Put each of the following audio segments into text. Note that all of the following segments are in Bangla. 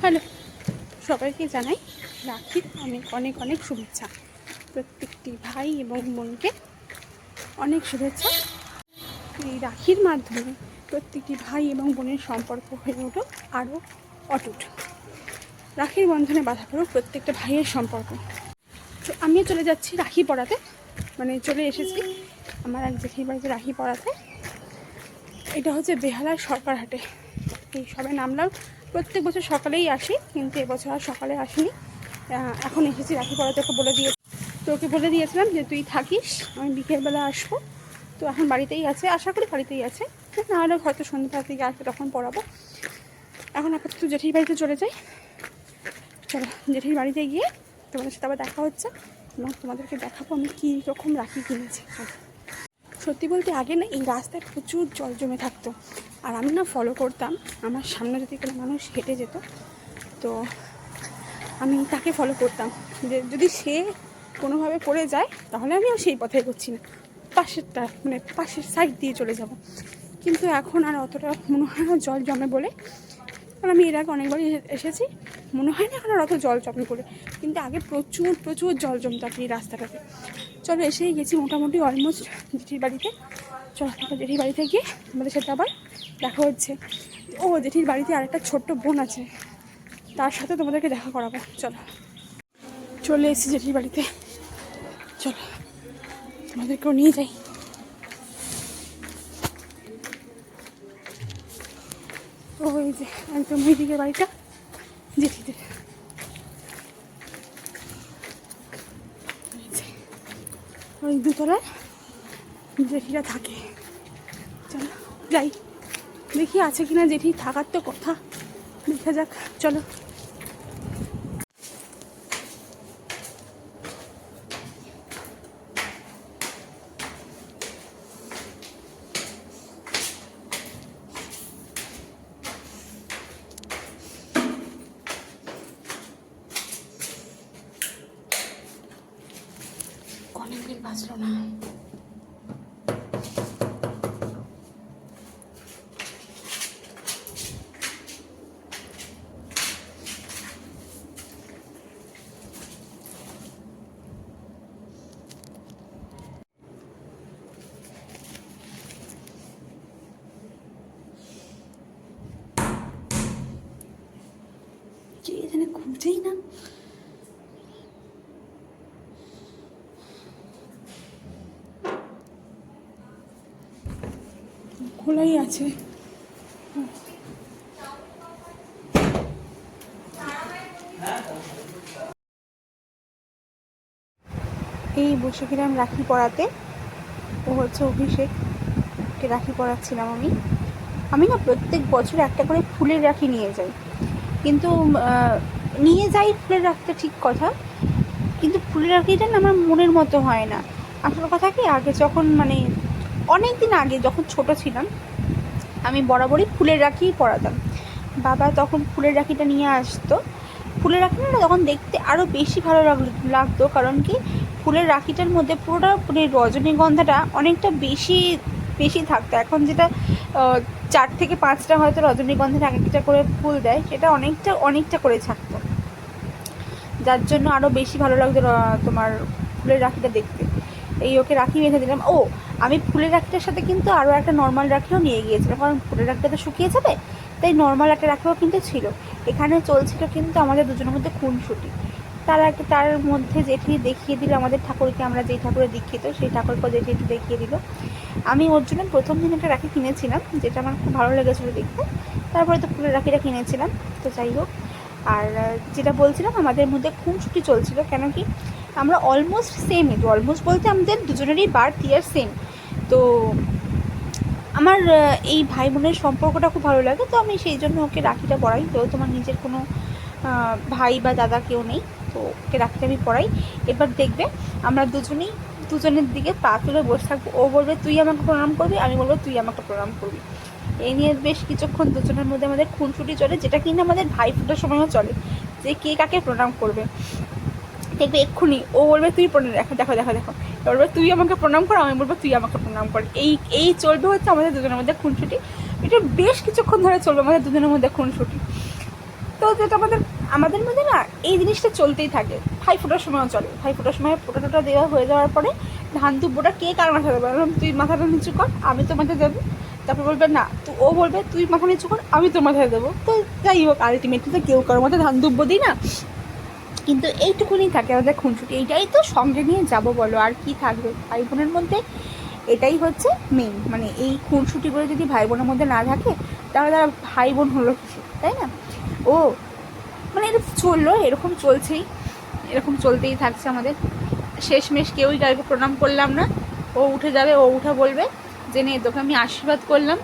হ্যালো, সবাইকে জানাই রাখির অনেক অনেক অনেক শুভেচ্ছা। প্রত্যেকটি ভাই এবং বোনকে অনেক শুভেচ্ছা। এই রাখির মাধ্যমে প্রত্যেকটি ভাই এবং বোনের সম্পর্ক হয়ে উঠুক আরও অটুট। রাখির বন্ধনে বাধা পড়ুক প্রত্যেকটা ভাইয়ের সম্পর্ক। তো আমিও চলে যাচ্ছি রাখি পড়াতে, মানে চলে এসেছি আমার এক জেঠির বাড়িতে রাখি পড়াতে। এটা হচ্ছে বেহালার সরকারহাটে। এই সবে নামলাম। প্রত্যেক বছর সকালেই আসি, কিন্তু এবছর আর সকালে আসিনি। এখন এসেছি রাখি পড়াতে। ওকে বলে দিয়েছিলাম যে তুই থাকিস, আমি বিকেলবেলা আসবো। তো এখন বাড়িতেই আছে, আশা করি বাড়িতেই আছে, না হলে হয়তো সন্ধ্যার দিকে আসবে, তখন পড়াবো। এখন আপাতত জেঠির বাড়িতে চলে যাই। চলো জেঠির বাড়িতে গিয়ে তোমাদের সাথে আবার দেখা হচ্ছে এবং তোমাদেরকে দেখাবো আমি কী রকম রাখি কিনেছি। সত্যি বলতে আগে না এই রাস্তায় প্রচুর জল জমে থাকতো, আর আমি না ফলো করতাম। আমার সামনে যদি কোনো মানুষ হেঁটে যেত তো আমি তাকে ফলো করতাম, যে যদি সে কোনোভাবে পড়ে যায় তাহলে আমিও সেই পথে এগোচ্ছি না, পাশেরটা মানে পাশের সাইড দিয়ে চলে যাব। কিন্তু এখন আর অতটা মনে হয় না জল জমে বলে, কারণ আমি এর আগে অনেকবারই এসেছি, মনে হয় না এখন আর অত জল জমে বলে। কিন্তু আগে প্রচুর প্রচুর জল জমতো এই রাস্তাটাতে। চলো এসেই গেছি মোটামুটি অলমোস্ট জেঠির বাড়িতে। চলো জেঠির বাড়িতে গিয়ে আমাদের সাথে আবার দেখা হচ্ছে। ও জেঠির বাড়িতে আরেকটা ছোট্ট বোন আছে, তার সাথে তোমাদেরকে দেখা করাবো। চলো চলে এসেছি জেঠির বাড়িতে, চলো তোমাদেরকেও নিয়ে যাই। ওই যে একদম ওই দিকের বাড়িটা জেঠিদের, ওই দুতলায় জেঠিরা থাকে। চলো যাই, দেখি আছে কিনা। জেঠি থাকার তো কথা, দেখা যাক। চলো কলিং বেল বাজলো না। কে এখানে খুঁজছেই না। খোলাই আছে। এই বসে গেলাম রাখি পড়াতে। ও হচ্ছে অভিষেক, ওকে রাখি পড়াচ্ছিলাম আমি। আমি না প্রত্যেক বছর একটা করে ফুলের রাখি নিয়ে যাই, কিন্তু ফুলের রাখিটা ঠিক কথা, কিন্তু ফুলের রাখিটা না আমার মনের মতো হয় না। আসল কথা কি, আগে যখন মানে অনেক দিন আগে যখন ছোট ছিলাম আমি বরাবরই ফুলের রাখিই পরাতাম। বাবা তখন ফুলের রাখিটা নিয়ে আসতো। ফুলের রাখিটা না তখন দেখতে আরও বেশি ভালো লাগতো, কারণ কি ফুলের রাখিটার মধ্যে পুরোটা মানে রজনীগন্ধাটা অনেকটা বেশি বেশি থাকতো। এখন যেটা 4 থেকে 5টা হয়তো রজনীগন্ধার এক একটা করে ফুল দেয়, সেটা অনেকটা অনেকটা করে থাকতো, যার জন্য আরও বেশি ভালো লাগতো তোমার ফুলের রাখিটা দেখতে। এই ওকে রাখি বেঁধে দিলাম। ও আমি ফুলের রাখিটার সাথে কিন্তু আরও একটা নর্মাল রাখিও নিয়ে গিয়েছিলাম, কারণ ফুলের রাখিটা তো শুকিয়ে যাবে, তাই নর্মাল একটা রাখিও কিন্তু ছিল। এখানে চলছিল কিন্তু আমাদের দুজনের মধ্যে খুনসুটি। তার মধ্যে জেঠি দেখিয়ে দিল আমাদের ঠাকুরকে, আমরা যেই ঠাকুরে দীক্ষিত সেই ঠাকুরকে জেঠি একটু দেখিয়ে দিল। আমি ওর জন্য প্রথম দিন একটা রাখি কিনেছিলাম, যেটা আমার খুব ভালো লেগেছিলো দেখতে। তারপরে তো ফুলের রাখিটা কিনেছিলাম। তো যাই হোক, আর যেটা বলছিলাম আমাদের মধ্যে খুনসুটি চলছিল, কেন কি আমরা অলমোস্ট সেম এজ, অলমোস্ট বলতে আমাদের দুজনেরই বার্থ ইয়ার সেম। তো আমার এই ভাই বোনের সম্পর্কটা খুব ভালো লাগে, তো আমি সেই জন্য ওকে রাখিটা পরাই। তো তোমার নিজের কোনো ভাই বা দাদা কেউ নেই, তো ওকে রাখিটা আমি পরাই। এবার দেখবে আমরা দুজনের দিকে পা তুলে বসে থাকবো। ও বলবে তুই আমাকে প্রণাম করবি, আমি বলবো তুই আমাকে প্রণাম করবি। এই নিয়ে বেশ কিছুক্ষণ দুজনের মধ্যে আমাদের খুনসুটি চলে, যেটা কিন্তু আমাদের ভাই ফোটার সময়ও চলে, যে কে কাকে প্রণাম করবে। দেখবে এক্ষুনি ও বলবে তুই প্রণাম, দেখো দেখো দেখো দেখো, বলবে তুই আমাকে প্রণাম কর, আমি বলবো তুই আমাকে প্রণাম কর। এই চলবে হচ্ছে আমাদের দুজনের মধ্যে খুনসুটি। এটা বেশ কিছুক্ষণ ধরে চলবে আমাদের দুজনের মধ্যে খুনসুটি। তো তো যেটা আমাদের মধ্যে না এই জিনিসটা চলতেই থাকে, ভাই ফোটার সময়ও চলে। ভাই ফোটার সময় ফোটাটা দেওয়া হয়ে যাওয়ার পরে ধান দুব্বোটা কে কার মাথা দেবে, তুই মাথাটা নিচু কর আমি তো মাথায় দেবো, তারপর বলবে না তো ও বলবে তুই মাথা নিচু কর আমি তোর মাথায় দেবো। তো যাই হোক আলটিমেটলি তো কেউ কারোর মধ্যে ধান দুব্বো দিই না, কিন্তু এইটুকুনি থাকে আমাদের খুনসুটি। এইটাই তো সঙ্গে নিয়ে যাব বলো, আর কি থাকবে ভাই বোনের মধ্যে, এটাই হচ্ছে মেন। মানে এই খুনসুটিগুলো যদি ভাই বোনের মধ্যে না থাকে তাহলে তারা ভাই বোন হলো কিছু, তাই না? ও মানে এটা চললো, এরকম চলছেই, এরকম চলতেই থাকছে আমাদের। শেষমেশ কেউই কাউকে প্রণাম করলাম না, ও উঠে যাবে, ও উঠে বলবে যে নে তোকে আমি আশীর্বাদ করলাম,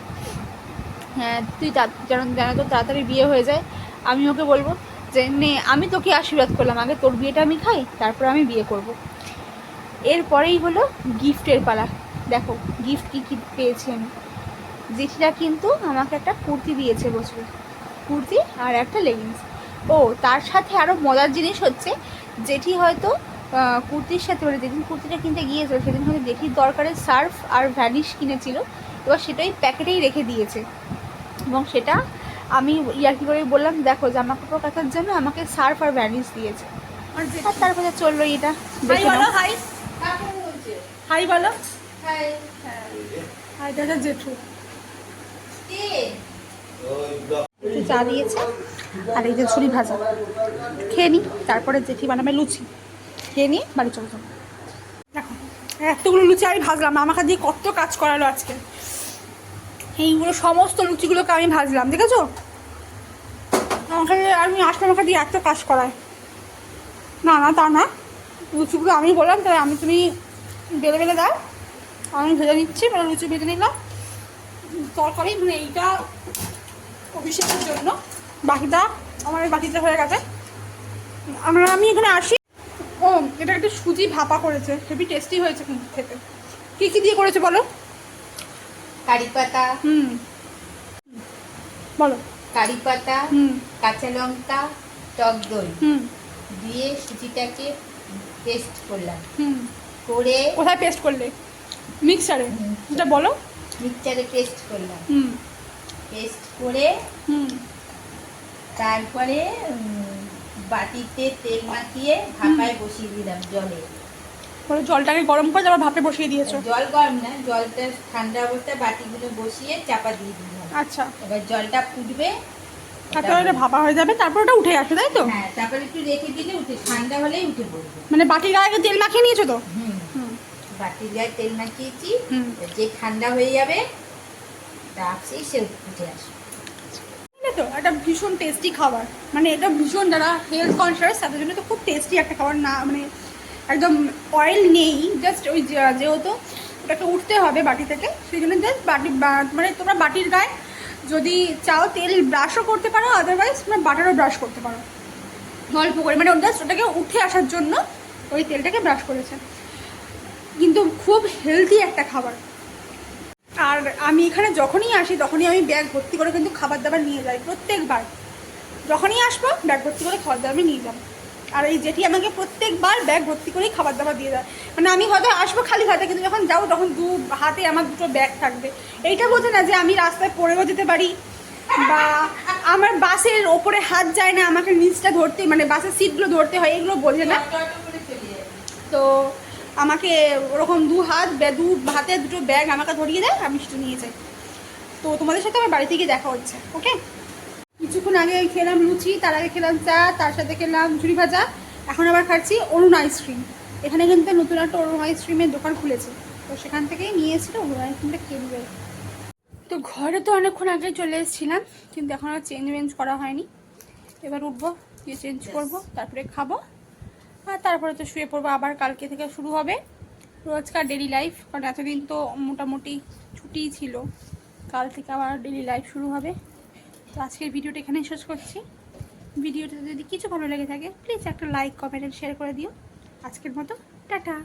হ্যাঁ তুই যেন তো তাড়াতাড়ি বিয়ে হয়ে যায়। আমি ওকে বলবো যে নে আমি তোকে আশীর্বাদ করলাম, আগে তোর বিয়েটা আমি খাই তারপর আমি বিয়ে করব। এরপরেই হলো গিফটের পালা। দেখো গিফট কী কী পেয়েছি আমি। জেঠিরা কিন্তু আমাকে একটা কুর্তি দিয়েছে বছর, কুর্তি আর একটা লেগিংস। ও তার সাথে আরও মজার জিনিস হচ্ছে, জেঠি হয়তো কুর্তির সাথে মানে যেদিন কুর্তিটা কিনতে গিয়েছিল সেদিন হয়তো জেঠির দরকারে সার্ফ আর ভ্যানিশ কিনেছিল, এবার সেটাই প্যাকেটেই রেখে দিয়েছে। এবং সেটা আমি ইয়ার্কি করে বললাম দেখো জামা কাপড় কাচার জন্য আমাকে সার্ফ আর ভ্যানিশ দিয়েছে। আর তারপরে চললো এটা। হাই হাই বলো, হাই দাদা জেঠু একটু চা দিয়েছে আর এই যে ছুরি ভাজা খেয়ে নিই, তারপরে জেঠি বানাবে লুচি, খেয়ে নিয়ে বাড়ি চলে যাবো। দেখো এতগুলো লুচি আমি ভাজলাম, আমাকে দিয়ে কত কাজ করালো আজকে। এইগুলো সমস্ত লুচিগুলোকে আমি ভাজলাম, দেখেছো? আমাকে আমি আসলে আমাকে দিয়ে এত কাজ করায়। না না তা না, লুচিগুলো আমি বললাম তাহলে তুমি বেলে বেলে দাও, আমি ভেজে নিচ্ছি। মানে লুচি ভেজে নিলাম, তরকারি মানে এইটা অভিষেকের জন্য, বাকিটা আমার বাকিটা হয়ে গেছে। আমি এখানে আসি। ও এটা একটা সুজি ভাপা করেছে, হেভি টেস্টি হয়েছে কিন্তু খেতে। কী কী দিয়ে করেছে বলো? কারি পাতা, বলো। কারি পাতা, কাঁচা লঙ্কা, টক দই দিয়ে সুজিটাকে পেস্ট করলাম। করে কোথায় পেস্ট করলে? মিক্সারে? এটা বলো। মিক্সচারে পেস্ট করলাম। পেস্ট করে তারপরে বাটিতে তেল মাখিয়ে ভাপায় বসিয়ে দিলাম জলে। জলটাকে গরম করে আবার ভাপে বসিয়ে দিয়েছো? জল গরম না, জলটা ঠান্ডা অবস্থায় বাটিগুলো বসিয়ে চাপা দিয়ে দিলাম। আচ্ছা, এবার জলটা ফুটবে, তারপরে ওটা ভাপা হয়ে যাবে, তারপর ওটা উঠে আসবে, তাই তো? হ্যাঁ, তারপরে একটু রেখে দিলে উঠে, ঠান্ডা হলেই উঠে পড়বে। মানে বাটির গায়ে তেল মাখিয়ে নিয়েছো তো? বাটির গায়ে তেল মাখিয়েছি, যে ঠান্ডা হয়ে যাবে তারপরেই সে উঠে আসবে। তো এটা ভীষণ টেস্টি খাবার, মানে এটা ভীষণ যারা হেলথ কনসিয়াস তাদের জন্য তো খুব টেস্টি একটা খাবার। না মানে একদম অয়েল নেই, জাস্ট ওই যেহেতু ওটাকে উঠতে হবে বাটি থেকে, সেই জন্য জাস্ট বাটি মানে তোমরা বাটির গায়ে যদি চাও তেল ব্রাশও করতে পারো, আদারওয়াইজ তোমরা বাটারও ব্রাশ করতে পারো অল্প করে, মানে জাস্ট ওটাকে উঠে আসার জন্য ওই তেলটাকে ব্রাশ করেছে। কিন্তু খুব হেলদি একটা খাবার। আর আমি এখানে যখনই আসি তখনই আমি ব্যাগ ভর্তি করে কিন্তু খাবার দাবার নিয়ে যাই, প্রত্যেকবার যখনই আসবো ব্যাগ ভর্তি করে খাবার দাবার নিয়ে যাবো। আর এই জেঠি আমাকে প্রত্যেকবার ব্যাগ ভর্তি করেই খাবার দাবার দিয়ে দেয়। মানে আমি হয়তো আসবো খালি হাতে, কিন্তু যখন যাবো তখন দু হাতে আমার দুটো ব্যাগ থাকবে। এইটা বোঝে না যে আমি রাস্তায় পড়েও যেতে পারি, বা আমার বাসের ওপরে হাত যায় না, আমাকে নিচটা ধরতে মানে বাসের সিটগুলো ধরতে হয়, এগুলো বোঝে না। তো আমাকে ওরকম দু হাতে দুটো ব্যাগ আমাকে ধরিয়ে দেয়, আমি সেটা নিয়ে যাই। তো তোমাদের সাথে আমার বাড়ি থেকে দেখা হচ্ছে, ওকে? কিছুক্ষণ আগে খেলাম লুচি, তার আগে খেলাম চা, তার সাথে খেলাম ঝুড়ি ভাজা, এখন আবার খাচ্ছি অরুণ আইসক্রিম। এখানে কিন্তু নতুন একটা অরুণ আইসক্রিমের দোকান খুলেছে, তো সেখান থেকেই নিয়ে এসেছিল অরুণ আইসক্রিমটা খেয়ে নিবে। তো ঘরে তো অনেকক্ষণ আগে চলে এসেছিলাম, কিন্তু এখন আর চেঞ্জ করা হয়নি। এবার উঠবো, গিয়ে চেঞ্জ করবো, তারপরে খাবো, আর তারপরে তো শুয়ে পড়বো। আবার কালকে থেকে শুরু হবে রোজকার ডেলি লাইফ, কারণ এতদিন তো মোটামুটি ছুটিই ছিল, কাল থেকে আবার ডেলি লাইফ শুরু হবে। তো আজকের ভিডিওটা এখানেই শেষ করছি। ভিডিওটা যদি কিছু ভালো লেগে থাকে প্লিজ একটা লাইক, কমেন্ট, শেয়ার করে দিও। আজকের মতো টাটা।